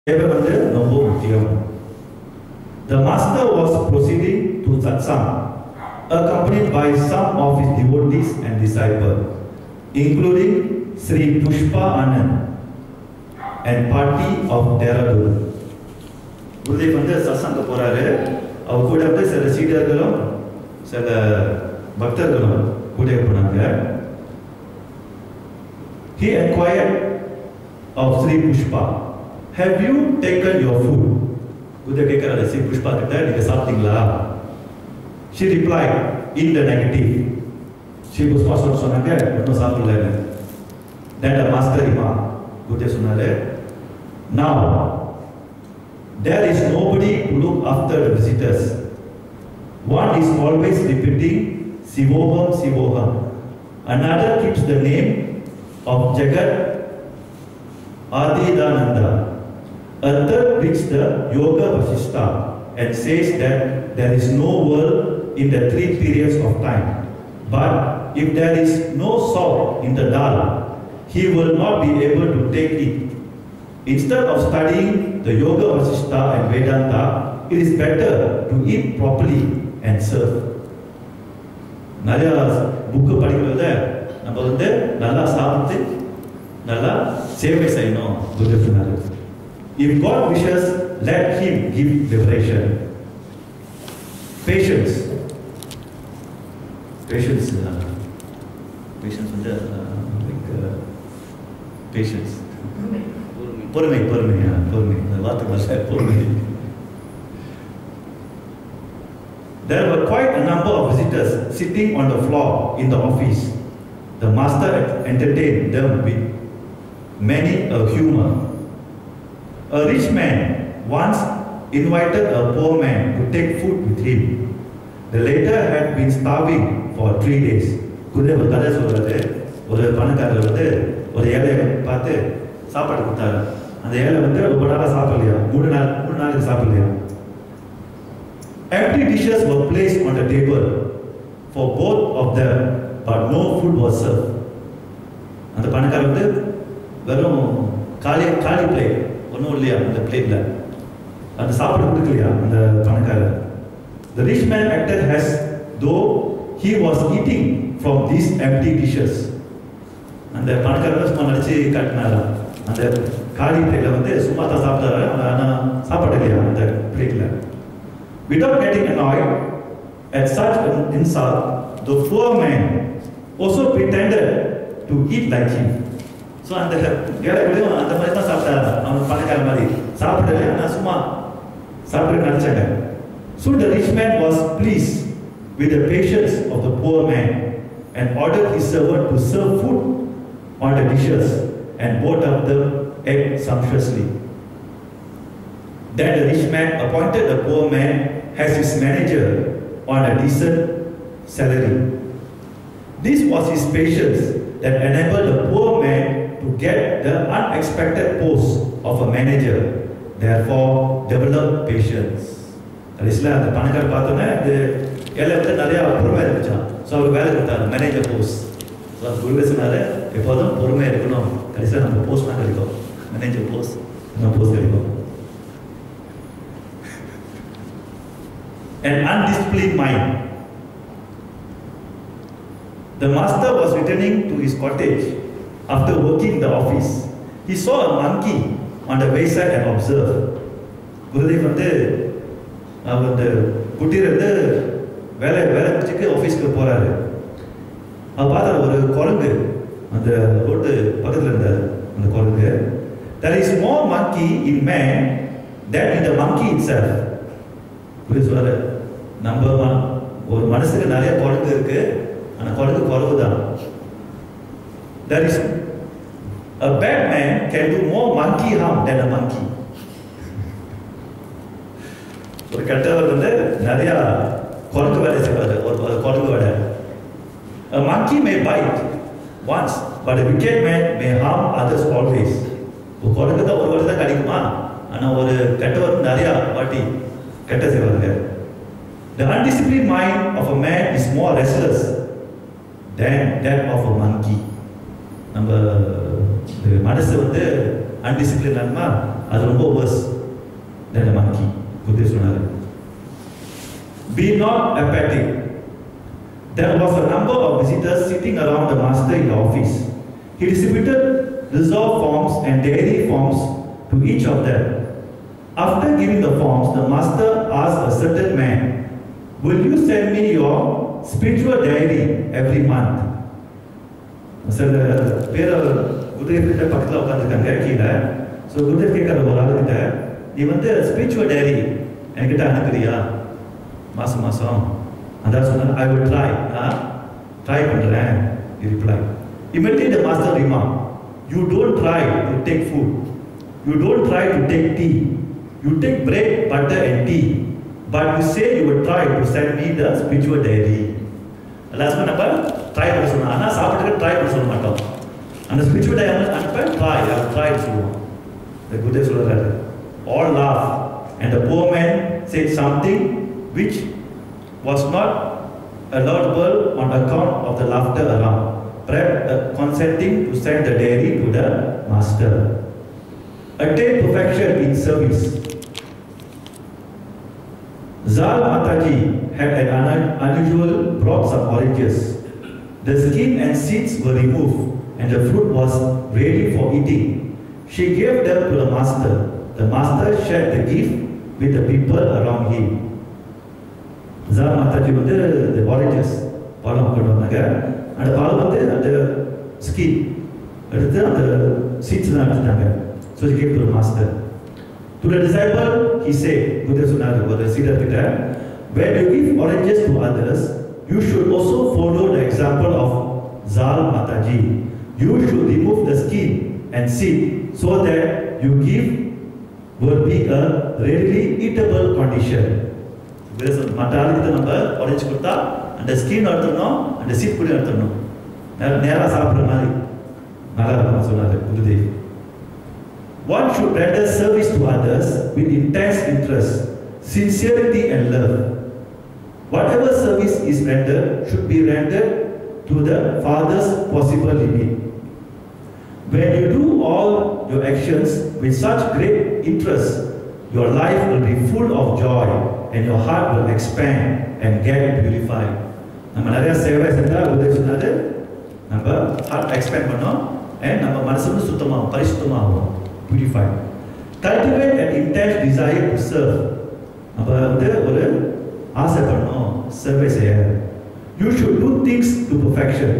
The master was proceeding to satsang, accompanied by some of his devotees and disciples, including Sri Pushpa Anand and party of Dehradun. Gurudev வந்து சத்சங்க போறாரு. அவர் கூட வந்து சில சீடர்களும் சில பக்தர்களும் கூட போனாங்க. He inquired of Sri Pushpa, "Have you taken your food?" Gurudev கேட்கிறாரு Sri Pushpa கிட்ட, நீங்க சாப்பிட்டீங்களா? She replied in the negative. Sri Pushpa சொன்னாங்க, இன்னும் சாப்பிடலன்னு. Then the master remarked, Gurudev சொன்னாரு, "Now there is nobody to look after the visitors. One is always repeating Sivoham, Sivoham. Another keeps the name of Jagat Adidananda. A third reads the Yoga Vasishtha and says that there is no world in the 3 periods of time. But if there is no salt in the dal, he will not be able to take it. Instead of studying the Yoga Vasishtha and Vedanta, it is better to eat properly and serve." நிறைய book படிக்கிறத நம்ம வந்து நல்லா சாப்பிட்டு நல்லா சேவை செய்யணும். If God wishes, let Him give liberation. Patience. Patience வந்து patience. பொறுமை வார்த்தை பொறுமை. There were quite a number of visitors sitting on the floor in the office. The master entertained them with many a humor. A rich man once invited a poor man to take food with him. The latter had been starving for 3 days. Gurudev கதை சொல்றது, ஒரு பணக்காரர் வந்து ஒரு ஏழையை பார்த்து சாப்பாடு கொடுத்தாரு. அந்த ஏழை வந்து ரொம்ப நாளாக சாப்பிடலையா, 3 நாளுக்கு சாப்பிடலையா. Empty dishes were placed on the table for both of them, but no food was served. அந்த பணக்காரர் வந்து வெறும் காலி பிளேட், ஒன்றும் இல்லையா அந்த பிளேட்ல, அந்த சாப்பாடு கொடுக்கலையா அந்த பணக்காரர். The rich man acted as though he was eating from these empty dishes. அந்த பணக்காரர் சும்மா நடிச்சு காட்டினாரா, அந்த காலி பிளேட்ல வந்து சும்மா தான் சாப்பிட்டாரு, ஆனால் சாப்பாடு இல்லையா அந்த பிளேட்ல. Without getting annoyed at such an insult, the poor man also pretended to eat like him. So அந்த ஏழைகளையும் அந்த மாதிரி தான் சாப்பிட்டாரு, அவன் பணக்கார மாதிரி சாப்பிடல, ஆனால் சும்மா சாப்பிட்டு நடிச்சாங்க. So the rich man was pleased with the patience of the poor man and ordered his servant to serve food on the dishes, and both of them ate sumptuously. Then the rich man appointed the poor man as his manager on a decent salary. This was his patience that enabled the poor man to get the unexpected post of a manager, therefore develop patience. கடைசியில் அந்த பணக்காரர் பார்த்தோன்னே இந்த ஏழை வந்து நிறையா பொறுமையாக இருந்துச்சான். ஸோ அவர் வேலை கொடுத்தாரு, மேனேஜர் போஸ்ட். ஸோ குருவே சொன்னார், எப்போதும் பொறுமையாக இருக்கணும், கடைசியில் நம்ம போஸ்ட் தான் கிடைக்கும், மேனேஜர் போஸ்ட் நம்ம போஸ்ட் கிடைக்கும். An undisciplined mind. The master was returning to his cottage after working the office. He saw a monkey on the wayside and observed. Gurudev வந்து அவர் அந்த குட்டியிலிருந்து வேலை முடிச்சுட்டு ஆஃபீஸ்க்கு போகிறாரு. அவர் பார்த்தா ஒரு குரங்கு அந்த ரோட்டு பக்கத்தில் இருந்தார். அந்த குரங்கு, there is more monkey in man than in the monkey itself. குரு சொல்றாரு, நம்ம ஒரு மனசுக்கு நிறைய குரங்கு இருக்கு, ஆனால் குரங்கு குறவு தான். There is a bad man can do more monkey harm than a monkey. ஒரு கெட்டவர் வந்து நிறைய குரங்கு வேலை செய்வார், ஒரு குரங்கு வேலை. A monkey may bite once, but a wicked man may harm others always. ஒரு குரங்கு தான் ஒரு வாட்டி தான் கிடைக்குமா, ஆனால் ஒரு கெட்டவர் நிறையா வாட்டி கெட்ட செய்வாங்க. The undisciplined mind of a man is more restless than that of a monkey. நம்ம மனசு வந்து undisciplined அது ரொம்ப worse than the monkey. Gurudev சொன்னாரு. Be not apathic. There was a number of visitors sitting around the master in the office. He distributed resolve forms and dairy forms to each of them. After giving the forms, the master asked a certain man, "Will you send me your spiritual diary every month?" சில பேர் குருதேவ் கிட்ட பக்கத்தில் உட்காந்துருக்காங்க கீழே. So Gurudev கேட்குற ஒரு ஆளுகிட்ட, நீ வந்து ஸ்பிரிச்சுவல் டைரி என்கிட்ட அனுப்புறியா மாதம் மாதம்? அதான் சொன்னால், ஐ வில் ட்ரை பண்ணுறேன். Reply. Immediately the master remarked, "You don't try to take food. You don't try to take tea. You take bread, butter and tea. But you say you will try to send me the spiritual diary." Last நம்ம try பண்ண சொன்னோம். ஆனால் சாப்பிட்டுக்கு try பண்ண சொல்ல மாட்டோம். அந்த spiritual diary அனுப்ப try சொல்லுவோம். குருதேவ் சொல்கிறாரு. All laugh and the poor man said something which was not allowable on account of the laughter around, perhaps consenting to send the diary to the master. Attain perfection in service. Zal Mataji had an unusual brought some oranges. The skin and seeds were removed and the fruit was ready for eating. She gave them to the master. The master shared the gift with the people around him. Zal Mataji வந்து the oranges பழம் கொண்டு வந்தாங்க. அந்த பழம் வந்து அந்த skin எடுத்து அந்த seeds தான் எடுத்துட்டாங்க. So he gave to the master. To the disciple, he said, Gurudev சொன்னார் ஒரு சீடர் கிட்ட, when you give oranges to others, you should also follow the example of Zal Mataji. You should remove the skin and seed so that you give will be a readily eatable condition. மற்ற ஆளுக்கு நம்ம orange கொடுத்தா அந்த skin எடுத்துடணும், அந்த seat கூட எடுத்துடணும். நேராக சாப்பிட்ற மாதிரி நல்லா இருக்கும் சொன்னார் Gurudev. One should render service to others with intense interest, sincerity and love. Whatever service is rendered should be rendered to the farthest possible limit. When you do all your actions with such great interest, your life will be full of joy and your heart will expand and get purified. நம்ம நிறைய சேவை செஞ்சால் உதவி சொன்னாரு, நம்ம heart expand பண்ணோம் and நம்ம மனசு சுத்தமாகும், பரிசுத்தமாகும், purified. Cultivate an intense desire to serve. நம்ம வந்து ஒரு ஆசை பண்ணோம் சேவை செய்ய. You should do things to perfection.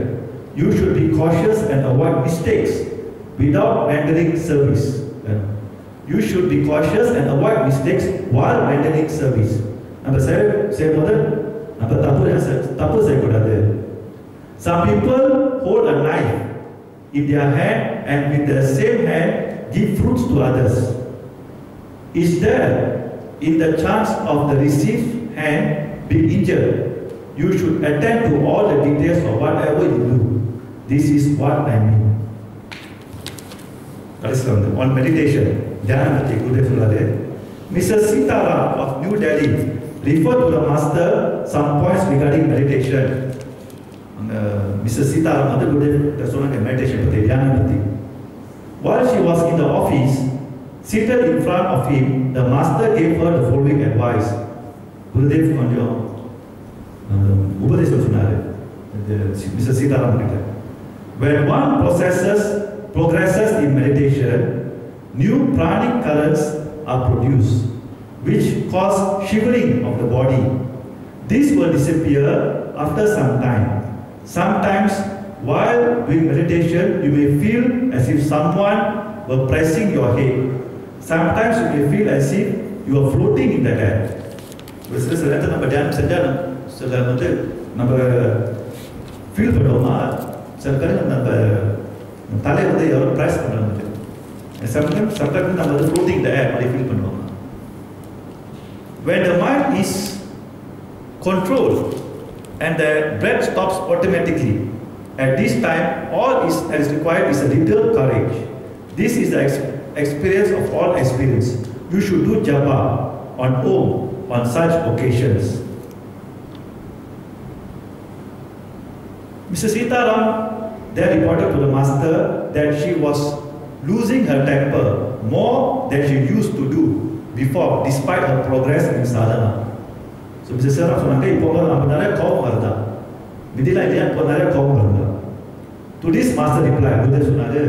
You should be cautious and avoid mistakes without rendering service. You should be cautious and avoid mistakes while rendering service. நம்ம செய்யும்போது நம்ம தப்பு செய்யக்கூடாது. Some people hold a knife in their hand and with the same hand give fruits to others. Is there in the chance of the received hand being injured, you should attend to all the details of whatever you do. This is what I mean. On meditation, Dhyanamati Gurudev சொன்னாரு, Mrs. Sitaram of New Delhi referred to the master some points regarding meditation. Mrs. Sitaram வந்து குருதேவ் சொன்னாங்க meditation பத்தி, தியானம் பத்தி. While she was in the office, seated in front of him, the master gave her the following advice. Gurudev கொஞ்சம் உபதேசம் சொன்னாரு Mrs. Sitaram கிட்ட. When one progresses in meditation, new pranic currents are produced, which cause shivering of the body. This will disappear after some time. Sometimes, while doing meditation, you may feel as if someone were pressing your head. Sometimes you may feel as if you are floating in the air. சில நேரத்தில் நம்ம தியானம் செஞ்சால் சில வந்து நம்ம feel பண்ணுவோமா, சில பேர் நம்ம தலையை வந்து எவ்வளோ ப்ரெஸ் பண்ணுறது, சம்டைம்ஸ் நம்ம வந்து ஃப்ளோட்டிங் த ஏர் மாதிரி ஃபீல் பண்ணுவோம். When the mind is controlled and the breath stops automatically, at this time all that is required is a little courage. This is the experience of all experience. You should do japa on Om on such occasions. Mrs. Sitaram then reported to the master that she was losing her temper more than she used to do before, despite her progress in sadhana. So Mr. Sarah சொன்னாங்க இப்போ நம்ம நிறைய கோபம் வருதா விதிலாம் இல்லையா இப்போ நிறைய கோபம் வருதா. To this master reply, Buddha சொன்னாரு,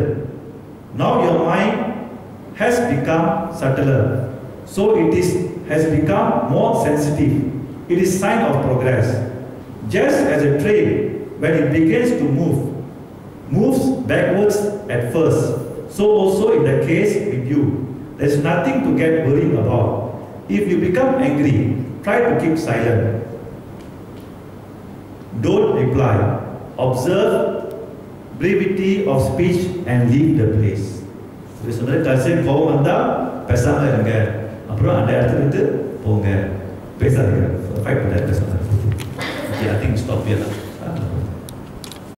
now your mind has become subtler, so it has become more sensitive. It is sign of progress. Just as a train, when it begins to moves backwards at first, so also in the case with you. There is nothing to get worried about. If you become angry, try to keep silent. Don't reply. Observe brevity of speech and leave the place. Jadi sebenarnya kalau kau anda பேசாம இருங்க, அப்புறம் அந்த இடத்துல இருந்து போங்க, பேசாதீங்க, fight பண்ண பேசாதீங்க. Okay, I think stop here.